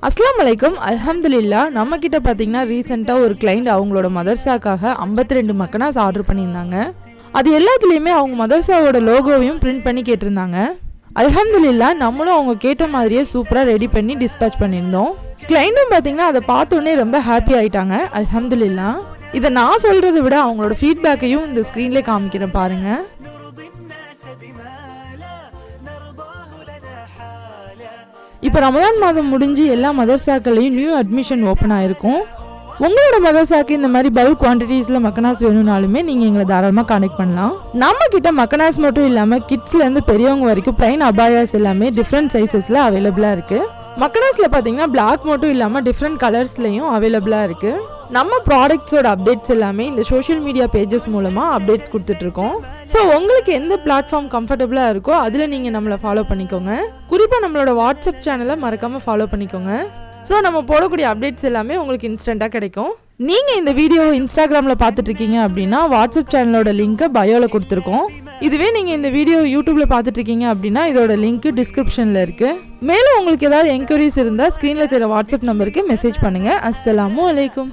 அஸ்ஸலாமு அலைக்கும். அல்ஹம்துலில்லாஹ். நம்ம கிட்ட பார்த்தீங்கன்னா ரீசெண்டாக ஒரு கிளைண்ட் அவங்களோட மதர்சாக்காக 52 மக்கனாஸ் ஆர்டர் பண்ணியிருந்தாங்க. அது எல்லாத்துலேயுமே அவங்க மதர்சாவோட லோகோவையும் பிரிண்ட் பண்ணி கேட்டிருந்தாங்க. அல்ஹம்துலில்லாஹ் நம்மளும் அவங்க கேட்ட மாதிரியே சூப்பராக ரெடி பண்ணி டிஸ்பேச் பண்ணியிருந்தோம். கிளைண்ட்டும் பார்த்தீங்கன்னா அதை பார்த்தோன்னே ரொம்ப ஹாப்பி ஆகிட்டாங்க. அல்ஹம்துலில்லாஹ். இதை நான் சொல்கிறத விட அவங்களோட ஃபீட்பேக்கையும் இந்த ஸ்க்ரீன்லேயே காமிக்கிறேன் பாருங்கள். இப்போ ரமதான் மாதம் முடிஞ்சு எல்லா மதர்சாக்கள்லையும் நியூ அட்மிஷன் ஓப்பன் ஆகிருக்கும். உங்களோட மதர்சாக்கு இந்த மாதிரி பல்க் குவான்டிட்டிஸில் மக்கனாஸ் வேணும்னாலுமே நீங்கள் எங்களை தாராளமாக கான்டெக்ட் பண்ணலாம். நம்ம கிட்ட மக்கனாஸ் மட்டும் இல்லாமல் கிட்ஸ்லேருந்து பெரியவங்க வரைக்கும் பிளைன் அபாயாஸ் எல்லாமே டிஃப்ரெண்ட் சைஸஸில் அவைலபிளாக இருக்குது. மக்கனாஸில் பார்த்தீங்கன்னா பிளாக் மட்டும் இல்லாமல் டிஃப்ரெண்ட் கலர்ஸ்லையும் அவைலபிளாக இருக்குது. நம்ம ப்ராடக்ட்ஸோட அப்டேட்ஸ் எல்லாமே இந்த சோஷியல் மீடியா பேஜஸ் மூலமாக அப்டேட்ஸ் கொடுத்துட்ருக்கோம். ஸோ உங்களுக்கு எந்த பிளாட்ஃபார்ம் கம்ஃபர்டபுளாக இருக்கோ அதில் நீங்கள் நம்மளை ஃபாலோ பண்ணிக்கோங்க. குறிப்பாக நம்மளோட வாட்ஸ்அப் சேனலை மறக்காமல் ஃபாலோ பண்ணிக்கோங்க. ஸோ நம்ம போடக்கூடிய அப்டேட்ஸ் எல்லாமே உங்களுக்கு இன்ஸ்டண்ட்டாக கிடைக்கும். நீங்கள் இந்த வீடியோ இன்ஸ்டாகிராமில் பார்த்துட்ருக்கீங்க அப்படின்னா வாட்ஸ்அப் சேனலோட லிங்க்கை பயோவில் கொடுத்துருக்கோம். இதுவே நீங்கள் இந்த வீடியோ யூடியூப்பில் பார்த்துட்ருக்கீங்க அப்படின்னா இதோட லிங்க் டிஸ்கிரிப்ஷனில் இருக்குது. மேலும் உங்களுக்கு ஏதாவது என்கொயரிஸ் இருந்தால் ஸ்க்ரீனில் தெரிய வாட்ஸ்அப் நம்பருக்கு மெசேஜ் பண்ணுங்கள். அஸ்ஸலாமு அலைக்கும்.